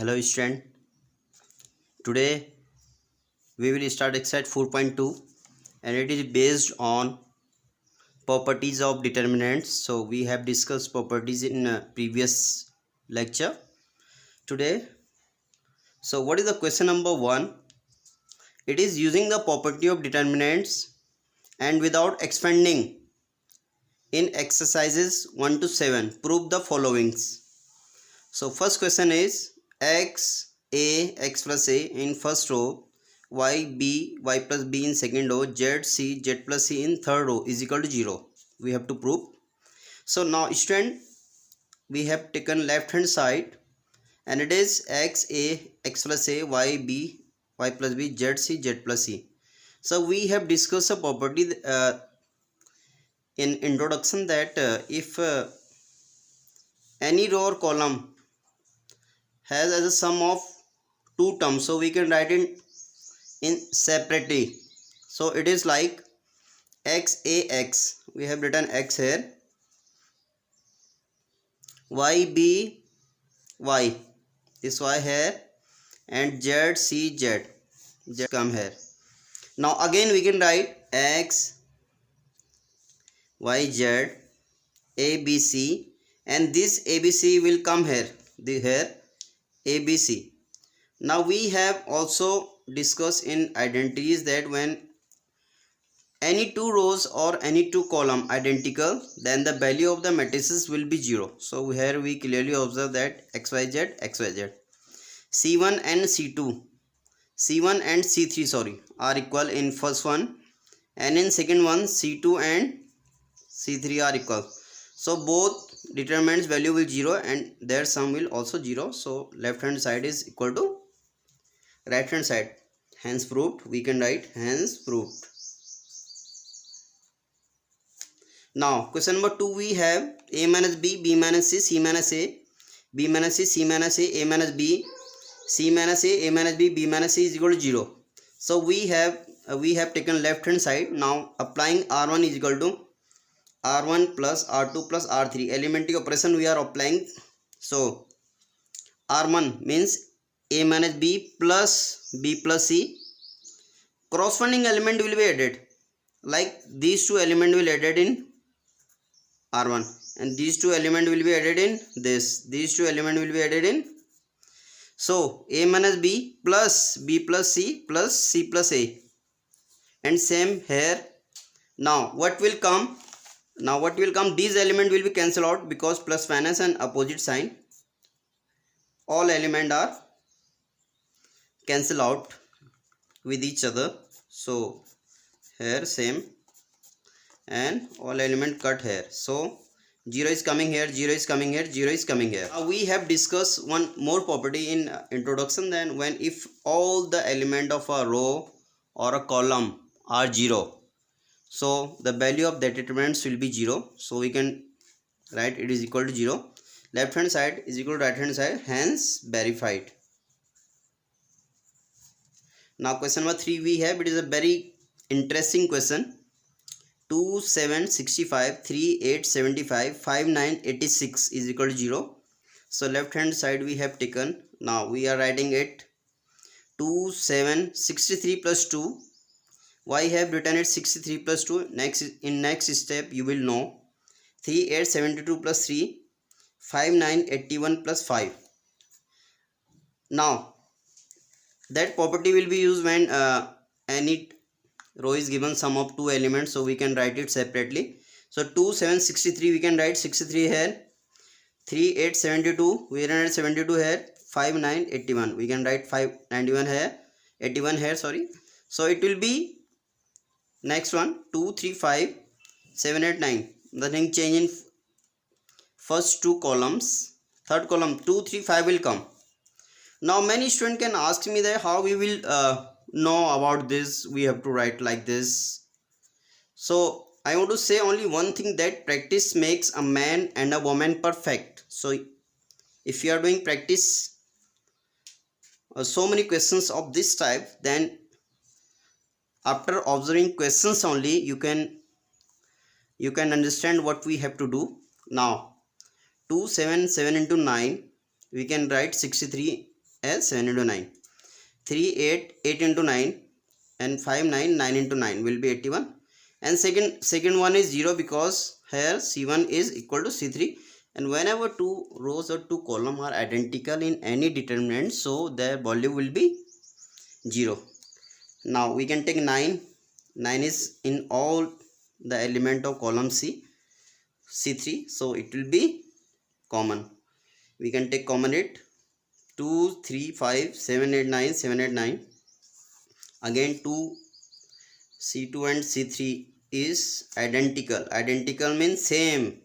Hello student, today we will start exercise 4.2 and it is based on properties of determinants. So we have discussed properties in previous lecture today. So what is the question number 1? It is using the property of determinants and without expanding in exercises 1 to 7 prove the followings. So first question is x plus a in first row, y plus b in second row, z plus c in third row is equal to 0. We have to prove. So now student, we have taken left hand side and it is x plus a, y plus b, z plus c. So we have discussed a property in introduction that if any row or column has as a sum of two terms, so we can write it in separately. So it is like x, we have written x here, y this y here, and z come here. Now again we can write x y z abc, and this abc will come here, here abc. Now we have also discussed in identities that when any two rows or any two column identical, then the value of the matrices will be 0. So here we clearly observe that xyz c1 and c3 are equal in first one, and in second one c2 and c3 are equal. So both determinants value will 0 and their sum will also 0. So left hand side is equal to right hand side, hence proved. We can write hence proved. Now question number 2, we have a minus b, b minus c, c minus a, b minus c, c minus a, a minus b, c minus a minus b, b minus c is equal to 0. So we have taken left hand side. Now applying r1 is equal to r1 plus r2 plus r3, elementary operation we are applying. So r1 means a minus b plus c, corresponding element will be added, like these two elements will added in r1 and these two elements will be added in these two elements will be added in. So a minus b plus c plus c plus a, and same here. Now what will come, these elements will be cancelled out because plus minus and opposite sign, all elements are cancel out with each other. So here same, and all element cut here. So 0 is coming here, 0 is coming here, 0 is coming here. Now we have discussed one more property in introduction, then when if all the element of a row or a column are 0, so the value of that determinants will be 0. So we can write it is equal to 0. Left hand side is equal to right hand side, hence verified. Now question number 3 we have, it is a very interesting question. 2, 7, 65, 3, 8, 75, 5, 9, 86 is equal to 0. So left hand side we have taken. Now we are writing it 2, 7, 63 plus 2. Why have written it 63 plus 2? Next step you will know. 3, 8, 72 plus 3, 5, 9, 81 plus 5. Now that property will be used when any row is given sum of two elements, so we can write it separately. So 2, 7, 63 we can write 63 here, 3, 8, 72 we can write 72 here, 5, 9, 81 we can write 5, 91 here, 81 here, sorry. So it will be next one 2, 3, 5, 7, 8, 9. Nothing change in first two columns. Third column 2, 3, 5 will come. Now many students can ask me that how we will know about this, we have to write like this. So I want to say only one thing, that practice makes a man and a woman perfect. So if you are doing practice so many questions of this type, then after observing questions only you can understand what we have to do. Now 2, 7 into 9 we can write 63 as 7 into 9. 3 8 8 into 9 and 5 9 9 into 9 will be 81. And second one is 0 because here C1 is equal to C3, and whenever two rows or two columns are identical in any determinant, so their value will be 0. Now we can take 9. 9 is in all the element of column C3, so it will be common. We can take common it. 2 3 5 7 8 9 7 8 9. Again 2 C2 and C3 is identical means same,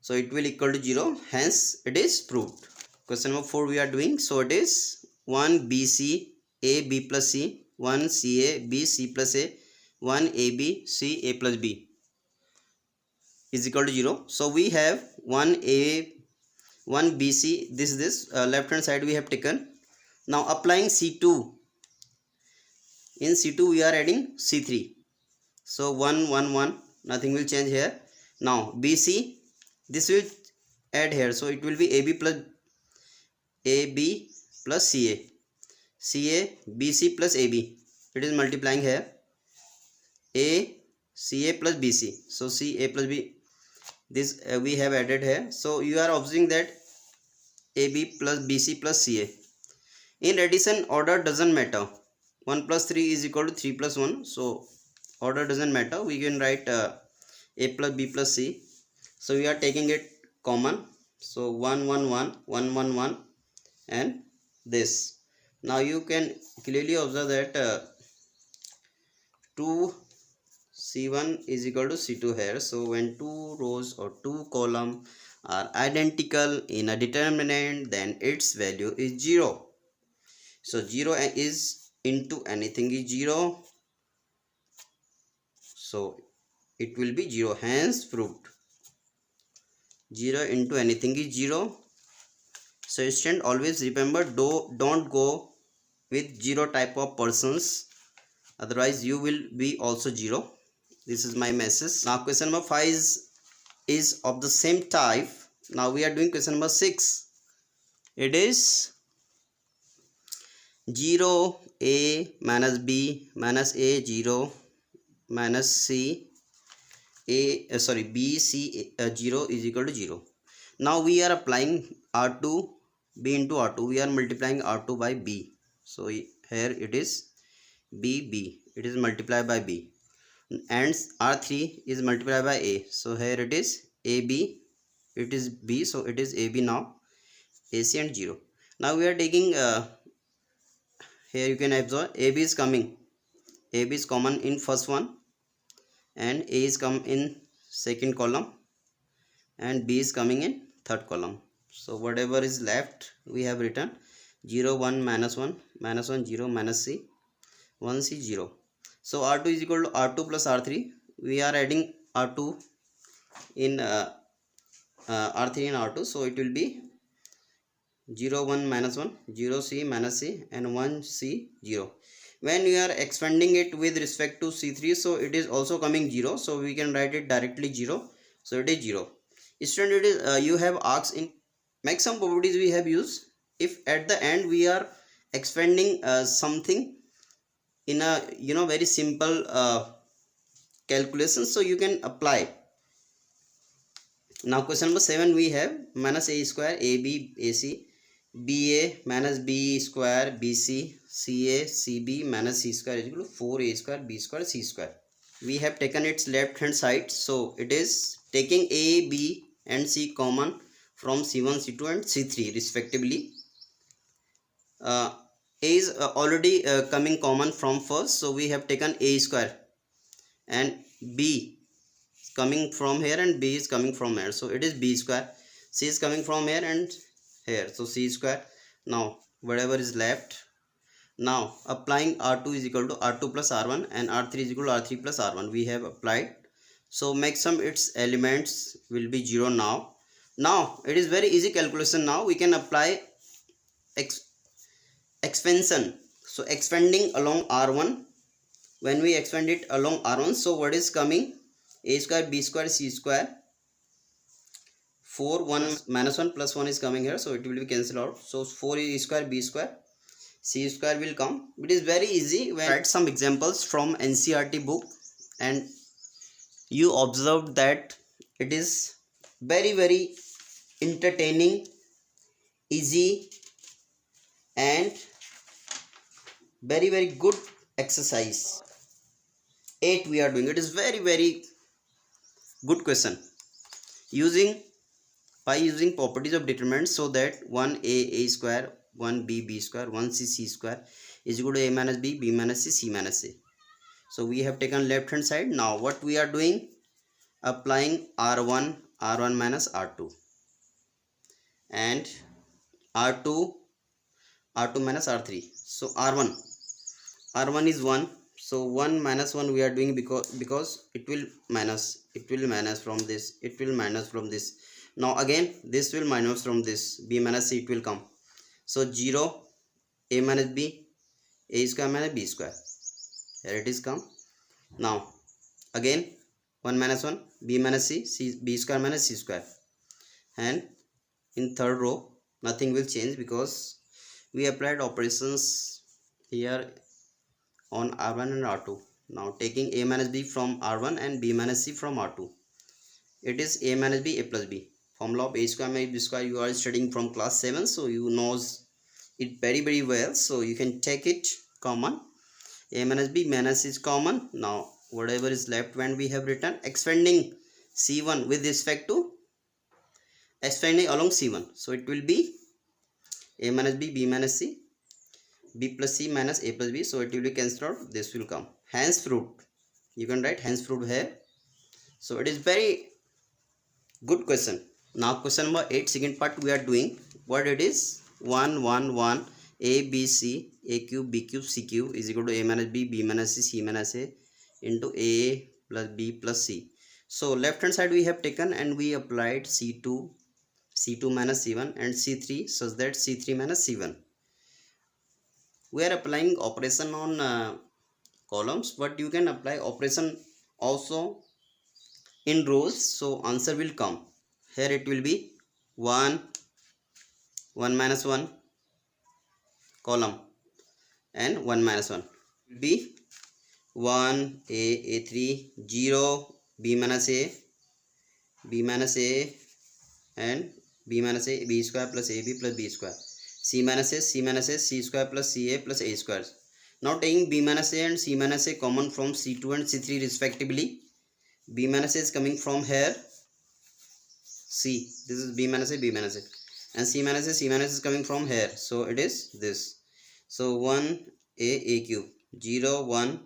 so it will equal to 0, hence it is proved. Question number 4 we are doing. So it is 1 BC A B plus C, 1 CA B C plus A, 1 AB C A plus B is equal to 0. So we have 1 BC, this left hand side we have taken. Now applying C2, in C2 we are adding C3, so 1 1 1, nothing will change here. Now BC, this will add here, so it will be AB plus CA, CA BC plus AB, it is multiplying here. A CA plus BC, so CA plus B, this we have added here. So you are observing that AB plus BC plus CA. In addition, order doesn't matter. 1 plus 3 is equal to 3 plus 1, so order doesn't matter. We can write A plus B plus C, so we are taking it common, so 1 1 1 1 1 1 and this. Now you can clearly observe that 2 C1 is equal to C2 here. So when two rows or two columns are identical in a determinant, then its value is 0. So 0 is into anything is 0, so it will be 0, hence proved. 0 into anything is 0. So student, always remember, don't go with 0 type of persons, otherwise you will be also 0. This is my message. Now question number 5 is of the same type. Now we are doing question number 6. It is 0 A minus B minus A 0 minus C B C 0 is equal to 0. Now we are applying R2 B into R2. We are multiplying R2 by B. So here it is B, it is multiplied by B, and R3 is multiplied by A, so here it is AB, it is B, so it is AB. Now AC and 0. Now we are taking here you can observe AB is coming, AB is common in first one, and A is come in second column, and B is coming in third column. So whatever is left we have written 0 1 minus 1 minus 1 0 minus C 1 C 0. So R2 is equal to R2 plus R3. We are adding R2 in R3 and R2, so it will be 0 1 minus 1 0 C minus C and 1 C 0. When we are expanding it with respect to C3, so it is also coming 0, so we can write it directly 0, so it is 0. Student, it is you have asked in maximum properties we have used. If at the end we are expanding something in a very simple calculation, so you can apply. Now question number 7 we have minus A square AB AC BA minus B square BC CA CB minus C square is equal to 4A square B square C square. We have taken its left hand side, so it is taking A B and C common from C1 C2 and C3 respectively. A is already coming common from first, so we have taken A square, and B is coming from here and B is coming from here, so it is B square. C is coming from here and here, so C square. Now whatever is left, now applying R2 is equal to R2 plus R1 and R3 is equal to R3 plus R1 we have applied. So maximum its elements will be 0 now. Now it is very easy calculation. Now we can apply expansion. So expanding along R1, when we expand it along R1, so what is coming? A square B square C square 4 1 minus 1 plus 1 is coming here, so it will be cancelled out. So 4 is square, b square, c square will come. It is very easy. When write some examples from NCERT book and you observe that it is very entertaining, easy and very good exercise. 8 we are doing. It is very good question by using properties of determinants, so that 1a square, 1b square, 1c square is equal to a minus b minus c minus a. So we have taken left hand side. Now what we are doing, applying r1 minus r2 and r2 minus r3. So r1 is 1, so 1 minus 1 we are doing because it will minus from this, it will minus from this. Now again this will minus from this, b minus c it will come. So 0, a minus b, a square minus b square, here it is come. Now again 1 minus 1, b minus c, b square minus c square, and in third row nothing will change because we applied operations here on r1 and r2. Now taking a minus b from r1 and b minus c from r2, it is a minus b, a plus b. Formula of a square minus b square you are studying from class 7, so you knows it very well, so you can take it common. A minus b minus is common. Now whatever is left when we have written, expanding c1 with respect to expanding along c1, so it will be a minus b, b minus c, b plus c minus a plus b, so it will be cancelled out, this will come. Hence fruit, you can write hence fruit here. So it is very good question. Now question number 8, second part we are doing. What it is, 1 1 1 a b c, a cube b cube c cube is equal to a minus b, b minus c minus a into a plus b plus c. So left hand side we have taken and we applied c2 minus c1 and c3 such that c3 minus c1. We are applying operation on columns, but you can apply operation also in rows, so answer will come. Here it will be 1 minus 1 column and 1 minus 1 will be 1 a3, 0 b minus a and b minus a, b square plus ab plus b square, c minus a, c square plus ca plus a square. Now taking b minus a and c minus a common from c2 and c3 respectively, b minus a is coming from here, c, this is b minus a, and c minus a is coming from here, so it is this. So 1 a cube, 0 1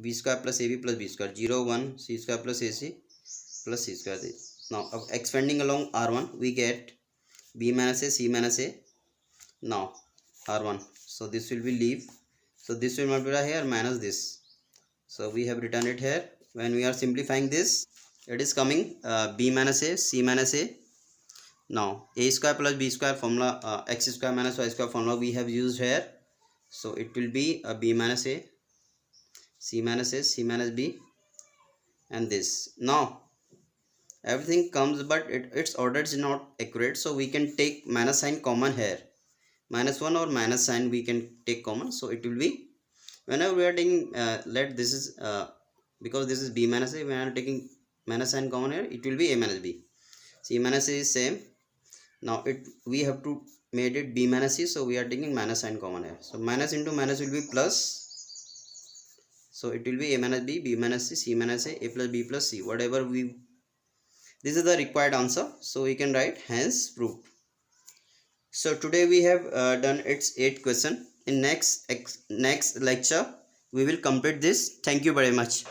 b square plus ab plus b square, 0 1 c square plus ac plus c square. Now expanding along r1 we get b minus a, c minus a, now r1, so this will be leave, so this will multiply here minus this, so we have written it here. When we are simplifying this, it is coming b minus a, c minus a. Now a square plus b square formula, x square minus y square formula we have used here, so it will be b minus a, c minus b, and this. Now everything comes, but its order is not accurate, so we can take minus sign common here, minus 1 or minus sign we can take common, so it will be, whenever we are taking let this is because this is b minus a, when I am taking minus sign common here, it will be a minus b. C minus a is same. Now we have to made it b minus c, so we are taking minus sign common here, so minus into minus will be plus, so it will be a minus b, b minus c minus a plus b plus c, whatever we, this is the required answer, so we can write hence proved. So today we have done its 8 question. In next lecture we will complete this. Thank you very much.